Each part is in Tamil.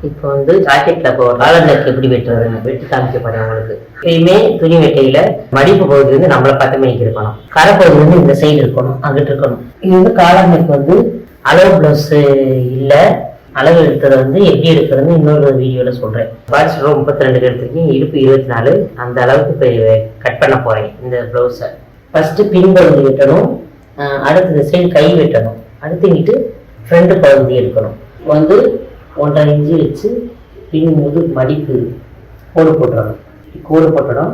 இப்போ வந்து ஜாக்கெட்ல இப்போ காலர் நெக் எப்படி வெட்டுறதுன்னு வெட்டி காமிக்க போறேன் உங்களுக்கு. எப்பயுமே துணி வெட்டையில மடிப்பு பகுதி வந்து நம்மளை பார்த்து மேய்க்கு இருக்கணும், கரை பகுதி வந்து இந்த சைடு இருக்கணும், அங்கிட்டு இருக்கணும். இது வந்து காலர் நெக் வந்து அளவு பிளவுஸ் இல்லை, அளவு எடுத்ததை வந்து எப்படி எடுக்கிறதுன்னு இன்னொரு வீடியோல சொல்றேன். பாய்ஸ் 32 எடுத்துருக்கீங்க, இடுப்பு 24, அந்த அளவுக்கு இப்போ கட் பண்ண போறேன் இந்த பிளவுஸை. ஃபர்ஸ்ட் பின் பகுதி வெட்டணும், அடுத்தது சைடு கை வெட்டணும், அடுத்துக்கிட்டு ஃப்ரண்ட் பகுதி எடுக்கணும். வந்து 1.5 இன்ச்சு வச்சு பின் முது மடிப்பு கோடு போட்டுடணும். கோடு போட்டணும்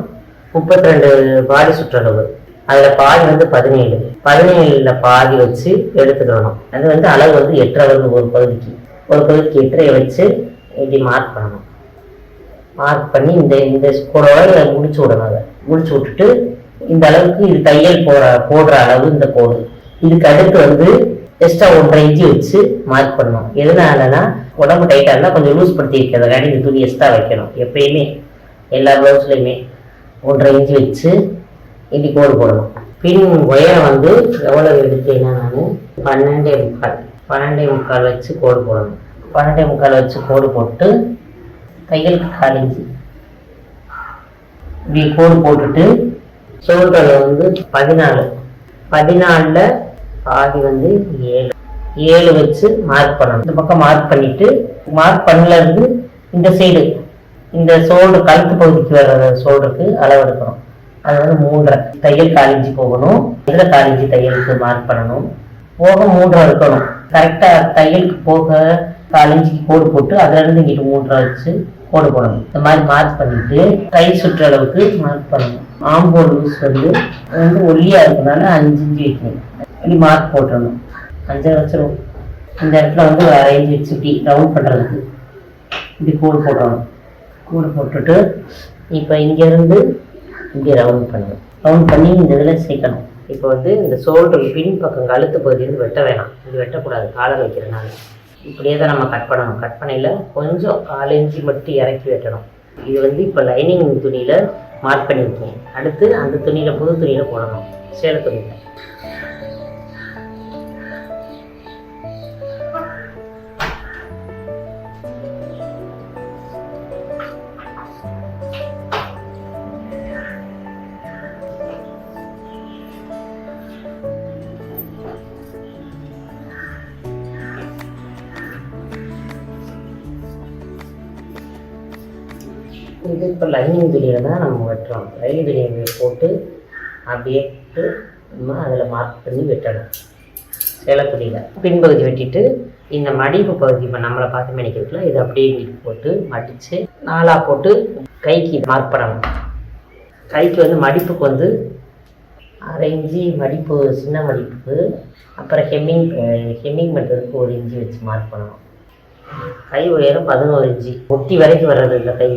32 பாடி சுற்றளவு, அதில் பாதி வந்து 17 பாதி வச்சு எடுத்துக்கணும். அது வந்து அளவு வந்து 8.5 ஒரு பகுதிக்கு 8.5 வச்சு இப்படி மார்க் பண்ணணும். மார்க் பண்ணி இந்த கோடோட முடிச்சு விடணும். அதை முடிச்சு விட்டுட்டு இந்த அளவுக்கு இது தையல் போடுற அளவு இந்த கோடு. இதுக்கு அடுத்து வந்து எக்ஸ்ட்ரா 1.5 இன்ச்சு வச்சு மார்க் பண்ணணும். எதனாலனா உடம்பு டைட்டாக இருந்தால் கொஞ்சம் லூஸ் படுத்தி இருக்கிறதுக்காண்டி இந்த துணி எக்ஸ்ட்ரா வைக்கணும். எப்பயுமே எல்லா ப்ளவுஸ்லையுமே 1.5 இன்ச்சு வச்சு இப்படி கோடு போடணும். பின் உயரம் வந்து எவ்வளோ எடுத்தேன்னா நான் 12.25 வச்சு கோடு போடணும். 12.25 வச்சு கோடு போட்டு தையலுக்கு 1/4 இன்ச்சு இப்படி கோடு போட்டுட்டு ஷோல்டர் வந்து 14 பாதி வந்து 7 வச்சு மார்க் பண்ணணும். இந்த பக்கம் மார்க் பண்ணிட்டு மார்க் பண்ணல இருந்து இந்த சைடு இந்த ஷோல்டர் கழுத்து பகுதிக்கு வர ஷோல்டருக்கு அளவு எடுக்கணும். அது வந்து 3.5 தையல் 1/4 இன்ச்சு போகணும். இதில் 1/4 இன்ச்சு தையலுக்கு மார்க் பண்ணணும். போக 3 இருக்கணும். கரெக்டாக தையலுக்கு போக 1/4 இன்ச்சுக்கு கோடு போட்டு அதுல இருந்து இங்கிட்டு 3 வச்சு கோடு போடணும். இந்த மாதிரி மார்க் பண்ணிட்டு கை சுற்றளவுக்கு மார்க் பண்ணணும். ஆம்போல் லூஸ் வந்து ஒல்லியா இருக்கனால 5 இன்ச்சு வைக்கணும். இப்படி மார்க் போட்டுடணும். 5 வச்சிடும். இந்த இடத்துல வந்து 1/2 இன்ச்சு வச்சு இப்படி ரவுண்ட் பண்ணுறதுக்கு இப்படி கோடு போடணும். கோடு போட்டுட்டு இப்போ இங்கேருந்து இப்படி ரவுண்ட் பண்ணணும். ரவுண்ட் பண்ணி இந்த இதில் சேர்க்கணும். இப்போ வந்து இந்த ஷோல்டர் பின் பக்கம் கழுத்து பகுதி வந்து வெட்ட வேணாம், இது வெட்டக்கூடாது காலர் வைக்கிறதுனால. இப்படியே தான் நம்ம கட் பண்ணணும். கட் பண்ணையில் கொஞ்சம் 1/4 இன்ச்சு மட்டும் இறக்கி வெட்டணும். இது வந்து இப்போ லைனிங் துணியில் மார்க் பண்ணியிருக்கேன். அடுத்து அந்த துணியில் புது துணியில் போடணும், சேலை துணியில். இது இப்போ லைனிங் துணியில் தான் நம்ம வெட்டுறோம். லைனிங் துணியை போட்டு அப்படியே நம்ம அதில் மார்க் பண்ணி வெட்டணும். சேலை துணியில் பின்பகுதி வெட்டிட்டு இந்த மடிப்பு பகுதி இப்போ நம்மளை பார்த்து மடிக்கிறதுல இது அப்படியே இங்கிட்டு போட்டு மடித்து 4 போட்டு கைக்கு மார்க் பண்ணணும். கைக்கு வந்து மடிப்புக்கு வந்து 1/2 இன்ச்சு மடிப்பு, சின்ன மடிப்புக்கு. அப்புறம் ஹெம்மிங் பண்ணுறதுக்கு 1 இன்ச்சு வச்சு மார்க் பண்ணணும். கை உயரம் 11 இன்ச்சு, முட்டி வரைக்கும் வர்றது இந்த கை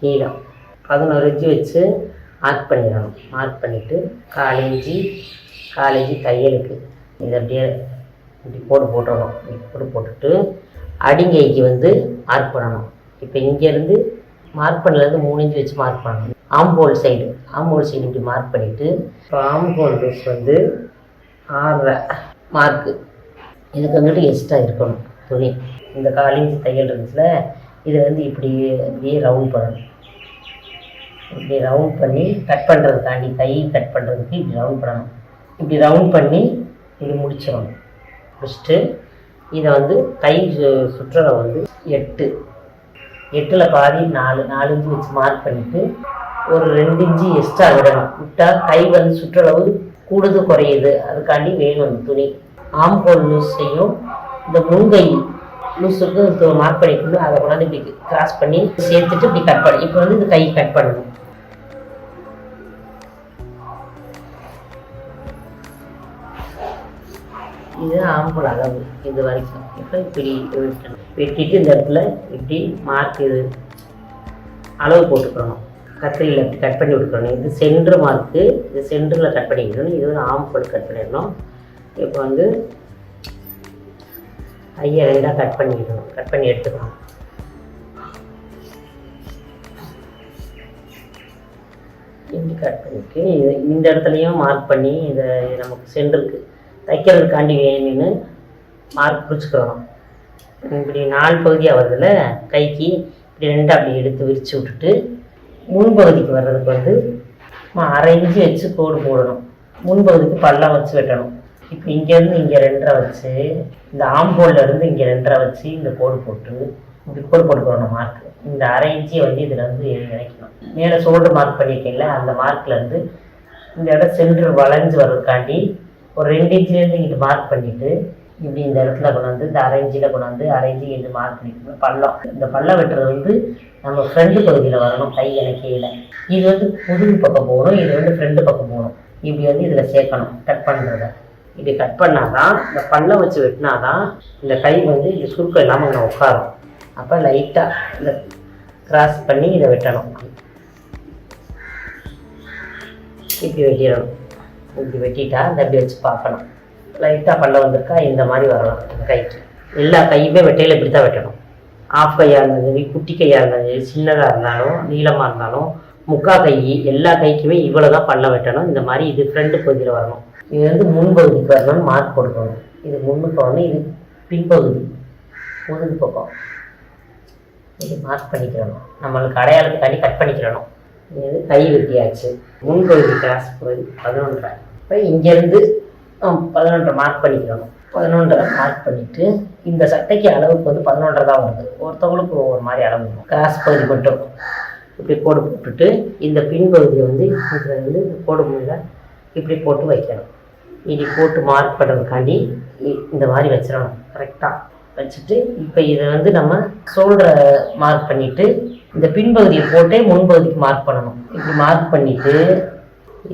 நீளம் 11 இன்ச்சு வச்சு மார்க் பண்ணிடணும். மார்க் பண்ணிவிட்டு 1/4 இன்ச்சு தையலுக்கு இது அப்படியே இப்படி போட்டுடணும். இப்படி போட்டுட்டு அடிங்கைக்கு வந்து மார்க் பண்ணணும். இப்போ இங்கேருந்து மார்க் பண்ணலேருந்து 3 இன்ச்சு வச்சு மார்க் பண்ணணும். ஆம்போல் சைடு இப்படி மார்க் பண்ணிவிட்டு இப்போ ஆம்போல் லூஸ் வந்து 6.5 மார்க்கு. இதுக்கு வந்துட்டு எக்ஸ்ட்ரா இருக்கணும் துணி. இந்த 1/4 இன்ச்சு தையல் இருந்துச்சுல, இதை வந்து இப்படியே ரவுண்ட் பண்ணணும். இப்படி ரவுண்ட் பண்ணி கட் பண்ணுறதுக்காண்டி கை கட் பண்ணுறதுக்கு இப்படி ரவுண்ட் பண்ணணும். இப்படி ரவுண்ட் பண்ணி இப்படி முடிச்சிடணும். முடிச்சுட்டு இதை வந்து கை சுற்றளவு வந்து 8 பாதி 4 இன்ச்சு வச்சு மார்க் பண்ணிவிட்டு ஒரு 2 இன்ச்சு எக்ஸ்ட்ரா விடணும். விட்டால் கை வந்து சுற்றளவு கூடுது குறையுது, அதுக்காண்டி வேணும் துணி. ஆம்போல் லூஸையும் இந்த முன்கை லூஸுக்கு மார்க் பண்ணிட்டு அதை கொண்டாந்து இப்படி கிராஸ் பண்ணி சேர்த்துட்டு இப்படி கட் பண்ணி இப்போ வந்து இந்த கை கட் பண்ணணும். இது ஆம்போல் அளவு இது வரைக்கும். இப்போ இப்படி வெட்டிட்டு இந்த இடத்துல இப்படி மார்க் இது அளவு போட்டுக்கிறணும். கத்திரியில் இப்படி கட் பண்ணி விட்டுக்கணும். இது சென்ட்ரு மார்க்கு, இது சென்டரில் கட் பண்ணிக்கணும். இது வந்து ஆம்போல் கட் பண்ணிடணும். இப்போ வந்து கையை 2 கட் பண்ணிக்கணும். கட் பண்ணி எடுத்துக்கணும். இப்படி கட் பண்ணிட்டு இந்த இடத்துலையும் மார்க் பண்ணி இதை நமக்கு சென்டருக்கு தைக்கிறதுக்காண்டி வேணும்னு மார்க் பிடிச்சிக்கிறோம். இப்படி 4 பகுதியாக வருதுல்ல கைக்கு, இப்படி 2 அப்படி எடுத்து விரித்து விட்டுட்டு முன்பகுதிக்கு வர்றதுக்கு வந்து 1/2 இன்ச்சு வச்சு கோடு போடணும். முன்பகுதிக்கு பள்ளம் வச்சு வெட்டணும். இப்போ இங்கேருந்து இங்கே 2.5 வச்சு, இந்த ஆம்போல்லேருந்து இங்கே 2.5 வச்சு இந்த கோடு போட்டு இப்படி கோடு போட்டுக்கணும் மார்க். இந்த 1/2 இன்ச்சியை வந்து இதில் வந்து இணைக்கணும். மேலே ஷோல்டர் மார்க் பண்ணியிருக்கீங்களா, அந்த மார்க்லேருந்து இந்த இடம் சென்டர் வளைஞ்சு வர்றதுக்காண்டி ஒரு 2 இன்ச்சிலேருந்து இங்கிட்டு மார்க் பண்ணிவிட்டு இப்படி இந்த இடத்துல கொண்டு வந்து இந்த 1/2 இன்ச்சில் கொண்டு வந்து 1/2 இன்ச்சு இங்கே மார்க் பண்ணிக்கணும். பள்ளம், இந்த பள்ளம் வெட்டுறது வந்து நம்ம ஃப்ரண்ட் பகுதியில் வரணும், கை இணைக்கையில். இது வந்து முதுகு பக்கம் போகணும், இது வந்து ஃப்ரண்ட் பக்கம் போகணும். இப்படி வந்து இதில் சேர்க்கணும். கட் பண்ணுறத இப்படி கட் பண்ணாதான், இந்த பள்ளம் வச்சு வெட்டினாதான் இந்த கை வந்து இந்த சுருக்கம் இல்லாமல் ஒன்று உட்காரும். அப்போ லைட்டாக இந்த கிராஸ் பண்ணி இதை வெட்டணும். இப்படி வெட்டிடணும். இப்படி வெட்டிட்டா இந்த அப்படி வச்சு பார்க்கணும். லைட்டாக பள்ளம் வந்திருக்கா, இந்த மாதிரி வரலாம். இந்த கைக்கு எல்லா கையுமே வெட்டையில் இப்படி தான் வெட்டணும். ஆஃப் கையாக இருந்தாலும் சரி, குட்டி கையாக இருந்தாலும் சரி, சின்னதாக இருந்தாலும் நீளமாக இருந்தாலும், முக்கா கை, எல்லா கைக்குமே இவ்வளோ தான் பள்ளம் வெட்டணும். இந்த மாதிரி இது ஃப்ரண்ட் பகுதியில் வரணும். இது வந்து முன்பகுதிக்கு வரணும்னு மார்க் கொடுக்கணும். இது முன்னுக்கு வரணும், இது பின்பகுதி முதுகு பக்கம். இது மார்க் பண்ணிக்கிறணும். நம்மளுக்கு அடையாளத்துக்காண்டி கட் பண்ணிக்கிறணும். இது கை வெட்டியாச்சு. முன்பகுதி கிராஸ் பகுதி 11.5. இப்போ இங்கேருந்து 11.5 மார்க் பண்ணிக்கிறணும். 11.5 மார்க் பண்ணிவிட்டு இந்த சட்டைக்கு அளவுக்கு வந்து 11.5 தான் வருது. ஒருத்தவங்களுக்கு ஒவ்வொரு மாதிரி அளவு வரும். கிராஸ் பகுதி மட்டும் இப்படி கோடு போட்டுட்டு இந்த பின்பகுதியை வந்து இதில் வந்து கோடு முன்னில் இப்படி போட்டு வைக்கணும். இப்படி போட்டு மார்க் பண்ணுறதுக்காண்டி இந்த மாதிரி வச்சிடணும். கரெக்டாக வச்சுட்டு இப்போ இதை வந்து நம்ம ஷோல்டரை மார்க் பண்ணிவிட்டு இந்த பின்பகுதியை போட்டே முன்பகுதிக்கு மார்க் பண்ணணும். இப்படி மார்க் பண்ணிவிட்டு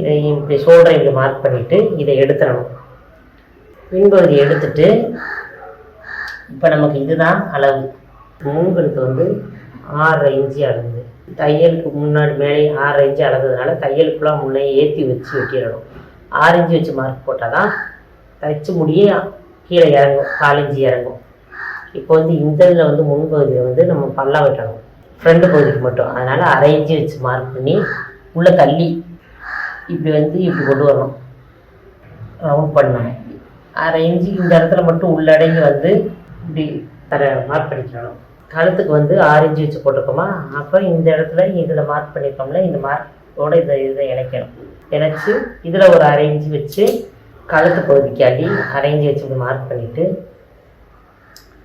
இதை இப்படி ஷோல்டரை இப்படி மார்க் பண்ணிவிட்டு இதை எடுத்துடணும். பின்பகுதி எடுத்துட்டு இப்போ நமக்கு இதுதான் அளவு. முன்களுக்கு வந்து 6.5 இன்ச்சு அளந்து, தையலுக்கு முன்னாடி மேலே 6.5 இன்ச்சு அளந்ததுனால தையலுக்குலாம் முன்னே ஏற்றி வச்சு வெட்டிடணும். 6 இன்ச்சு வச்சு மார்க் போட்டால் தான் தைச்சு முடிய கீழே இறங்கும், 4 இன்ச்சு இறங்கும். இப்போ வந்து இந்த இதில் வந்து முன்பகுதியை வந்து நம்ம பள்ளம் வெட்டணும், ஃப்ரண்ட் பகுதிக்கு மட்டும். அதனால் 1/2 இன்ச்சு வச்சு மார்க் பண்ணி உள்ளே தள்ளி இப்படி வந்து இப்படி கொண்டு வரணும், ரவுண்ட் பண்ணணும். 1/2 இன்ச்சு இந்த இடத்துல மட்டும் உள்ளடங்கி வந்து இப்படி மார்க் பண்ணிக்கணும். கழுத்துக்கு வந்து 6 இன்ச்சு வச்சு போட்டிருக்கோமா, அப்போ இந்த இடத்துல இதில் மார்க் பண்ணியிருக்கோம்ல, இந்த மார்க்கோட இதை இணைக்கணும். இணைச்சி இதில் ஒரு 1/2 இன்ச்சு வச்சு கழுத்து பகுதிக்காண்டி 1/2 இன்ச்சு வச்சு இப்படி மார்க் பண்ணிவிட்டு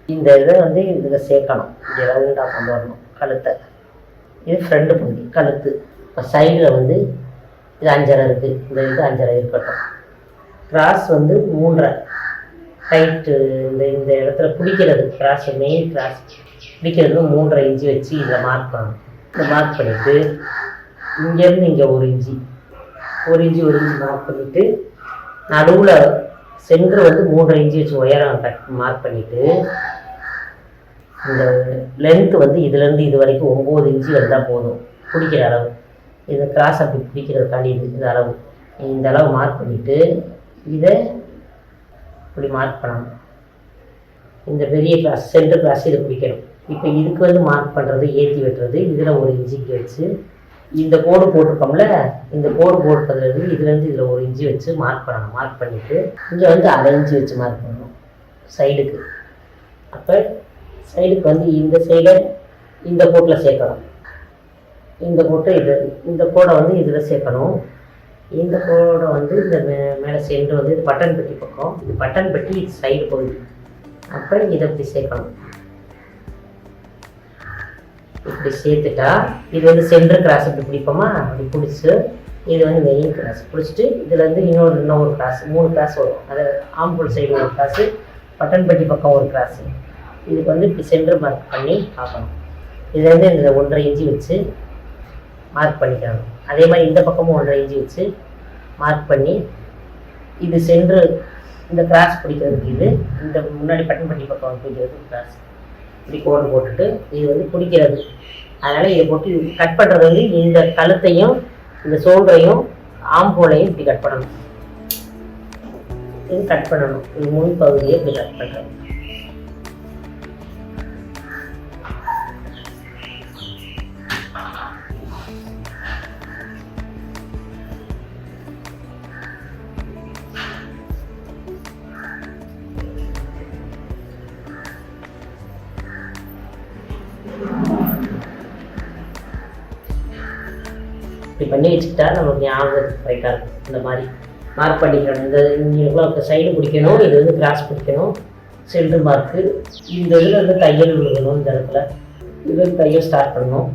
இந்த இதை வந்து இதில் சேர்க்கணும். இப்படி ரவுண்டாக கொண்டு வரணும் கழுத்தை. இது ஃப்ரண்ட் பகுதி கழுத்து. இப்போ சைடில் வந்து இது 5.5 இருக்குது, இந்த இது 5.5 இருக்கட்டும். கிராஸ் வந்து 3.5 டைட்டு. இந்த இடத்துல பிடிக்கிறது கிராஸ், மெயின் கிராஸ் பிடிக்கிறது 3.5 இன்ச்சு வச்சு இதில் மார்க் பண்ணணும். இதை மார்க் பண்ணிவிட்டு இங்கேருந்து இங்கே 1 இன்ச்சு மார்க் பண்ணிவிட்டு நடுவில் சென்டர் வந்து 3.5 இன்ச்சு வச்சு உயரம் மார்க் பண்ணிவிட்டு இந்த லென்த்து வந்து இதுலேருந்து இது வரைக்கும் 9 இன்ச்சு வந்தால் போதும் பிடிக்கிற அளவு. இது கிராஸ் அப்படி பிடிக்கிறதுக்காண்டி இது அளவு. இந்த அளவு மார்க் பண்ணிவிட்டு இதை இப்படி மார்க் பண்ணணும். இந்த பெரிய கிளாஸ் சென்டர் கிளாஸ் இதை பிடிக்கணும். இப்போ இதுக்கு வந்து மார்க் பண்ணுறது ஏற்றி வெட்டுறது. இதில் 1 இன்ச்சுக்கு வச்சு இந்த கோடு போட்டிருக்கோம்ல, இந்த கோடு போட்டுறதுலேருந்து இதுலேருந்து இதில் 1 இன்ச்சு வச்சு மார்க் பண்ணணும். மார்க் பண்ணிவிட்டு இங்கே வந்து 1/2 இன்ச்சு வச்சு மார்க் பண்ணணும் சைடுக்கு. அப்போ சைடுக்கு வந்து இந்த சைடை இந்த கோட்டில் சேர்க்கணும். இந்த கோட்டை இந்த கோடை வந்து இதில் சேர்க்கணும். இந்த கோடை வந்து இந்த மேலே சென்டர் வந்து இது பட்டன் பெட்டி பக்கம், இது பட்டன் பெட்டி இது சைடு பகுதி. அப்போ இதை இப்படி சேர்க்கணும். இப்படி சேர்த்துட்டா இது வந்து சென்டர் கிராஸ் இப்படி பிடிப்போமா, அப்படி பிடிச்சி இது வந்து மெயின் கிராஸ் பிடிச்சிட்டு இதில் வந்து இன்னொரு கிராஸ் 3 கிராஸ் வரும். அது ஆம்பூல் சைடு ஒரு கிராஸு, பட்டன் பெட்டி பக்கம் ஒரு கிராஸு. இதுக்கு வந்து இப்படி சென்டர் மார்க் பண்ணி பார்க்கணும். இதில் வந்து இந்த 1.5 இன்ச்சு வச்சு மார்க் பண்ணிக்கணும். அதே மாதிரி இந்த பக்கமும் 1.5 இன்ச்சு வச்சு மார்க் பண்ணி இது சென்ட்ரு இந்த கிராஸ் பிடிக்கிறதுக்கு இது இந்த முன்னாடி பட்டன் பட்டி பக்கம் பிடிக்கிறதுக்கு கிராஸ் இப்படி கோடு போட்டுட்டு இது வந்து பிடிக்கிறது. அதனால் இதை போட்டு கட் பண்ணுறது வந்து இந்த கழுத்தையும் இந்த ஷோல்டரையும் ஆம்போலையும் இப்படி கட் பண்ணணும். இது கட் பண்ணணும். இது முன் பகுதியை இப்படி கட் பண்ணுறது. இப்படி பண்ணி வச்சுக்கிட்டா நமக்கு ஞாபகம் கரெக்டாக இருக்கும். இந்த மாதிரி மார்க் பண்ணிக்கணும். இந்த இங்கே சைடு பிடிக்கணும், இது வந்து கிராஸ் பிடிக்கணும், சென்ட்ரு மார்க்கு. இந்த இதில் வந்து தையல் விழுகணும். இந்த இடத்துல இது தையல் ஸ்டார்ட் பண்ணணும்.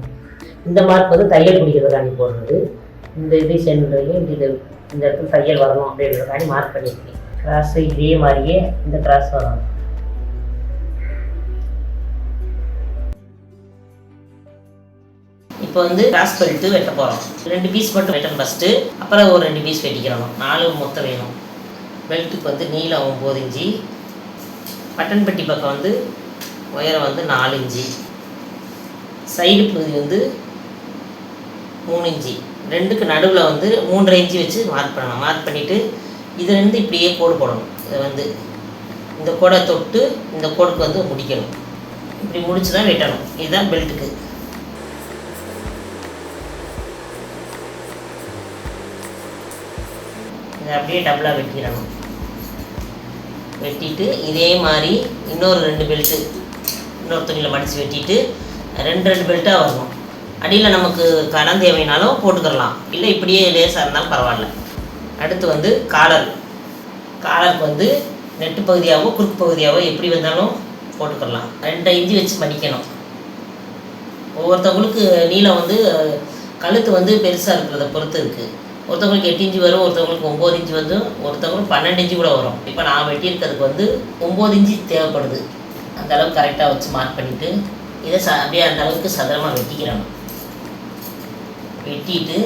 இந்த மார்க் வந்து தையல் பிடிக்கிறதுக்காண்டி போடுறது. இந்த இது சென்ட்ரையும் இது இந்த இடத்துல தையல் வரணும் அப்படின்றதுக்காண்டி மார்க் பண்ணியிருக்கேன். கிராஸ் இதே மாதிரியே இந்த கிராஸ் வரணும். இப்போ வந்து கிராஸ் பெல்ட்டு வெட்ட போகிறோம். 2 பீஸ் மட்டும் வெட்டணும் ஃபஸ்ட்டு, அப்புறம் ஒரு 2 பீஸ் வெட்டிக்கிறணும். 4 மொத்தம் வேணும். பெல்ட்டுக்கு வந்து நீளம் 9 இன்ச்சு, பட்டன் பெட்டி பக்கம் வந்து உயரம் வந்து 4 இன்ச்சு, சைடு பகுதி வந்து 3 இன்ச்சு, 2க்கு நடுவில் வந்து 3.5 இன்ச்சு வச்சு மார்க் பண்ணணும். மார்க் பண்ணிவிட்டு இதுலேருந்து இப்படியே கோடு போடணும். இதை வந்து இந்த கோடை தொட்டு இந்த கோடுக்கு வந்து முடிக்கணும். இப்படி முடிச்சு தான் வெட்டணும். இதுதான் பெல்ட்டுக்கு. இதை அப்படியே டபுளாக வெட்டிடணும். வெட்டிட்டு இதே மாதிரி இன்னொரு 2 பெல்ட்டு இன்னொரு துணியில் மடித்து வெட்டிட்டு 2 பெல்ட்டாக வரணும். அடியில் நமக்கு கடன் தேவைனாலும் போட்டுக்கலாம், இல்லை இப்படியே லேசாக இருந்தாலும் பரவாயில்ல. அடுத்து வந்து காலருக்கு வந்து நெட்டு பகுதியாகவோ குறுக்கு பகுதியாகவோ எப்படி வந்தாலும் போட்டுக்கலாம். 2 இன்ச்சு வச்சு மடிக்கணும். ஒவ்வொருத்தவங்களுக்கு நீளம் வந்து கழுத்து வந்து பெருசாக இருக்கிறத பொறுத்து இருக்குது. ஒருத்தவங்களுக்கு 8 இன்ச்சு வரும், ஒருத்தவங்களுக்கு 9 இன்ச்சு வந்து, ஒருத்தவங்களுக்கு 12 இன்ச்சு கூட வரும். இப்போ நான் வெட்டியிருக்கிறதுக்கு வந்து 9 இன்ச்சு தேவைப்படுது. அந்த அளவுக்கு கரெக்டாக வச்சு மார்க் பண்ணிவிட்டு இதை அப்படியே அந்த அளவுக்கு சதுரமாக வெட்டிக்கிறணும். வெட்டிட்டு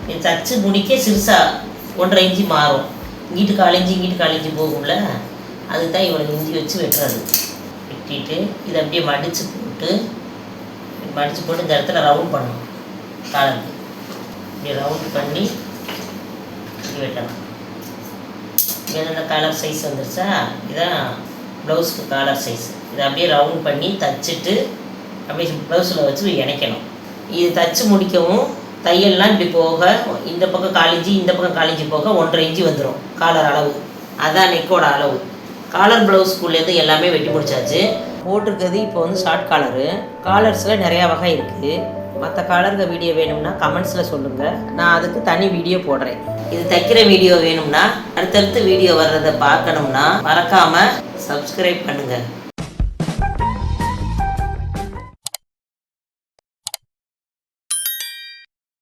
இது தச்சு முடிக்க சிறுசாக 1.5 இன்ச்சு மாறும். இங்கிட்டு 4 இன்ச்சு போகும்ல, அதுக்கு தான் இவ்வளோ இன்ச்சு வச்சு வெட்டுறது. வெட்டிட்டு இதை அப்படியே மடித்து போட்டு இந்த இடத்துல ரவுண்ட் பண்ணணும். காலருக்கு இப்படி ரவுண்ட் பண்ணி இப்படி வெட்டணும். இந்த காலர் சைஸ் வந்துருச்சா, இதுதான் ப்ளவுஸுக்கு காலர் சைஸ். இதை அப்படியே ரவுண்ட் பண்ணி தச்சுட்டு அப்படியே ப்ளவுஸில் வச்சு இணைக்கணும். இது தச்சு முடிக்கவும் தையல்லாம் இப்படி போக இந்த பக்கம் 4 இன்ச்சு இந்த பக்கம் 4 இன்ச்சு போக 1.5 இன்ச்சு வந்துடும் காலர் அளவு. அதுதான் நெக்கோட அளவு. காலர் ப்ளவுஸ்குள்ளேருந்து எல்லாமே வெட்டி முடிச்சாச்சு. போட்டிருக்கிறது இப்போ வந்து ஷார்ட் காலரு. காலர்ஸில் நிறையா வகை இருக்குது. மற்ற காலருக்கு வீடியோ வேணும்னா கமெண்ட்ஸில் சொல்லுங்கள், நான் அதுக்கு தனி வீடியோ போடுறேன். இது தைக்கிற வீடியோ வேணும்னா, அடுத்தடுத்து வீடியோ வர்றதை பார்க்கணும்னா மறக்காமல் சப்ஸ்கிரைப் பண்ணுங்கள்.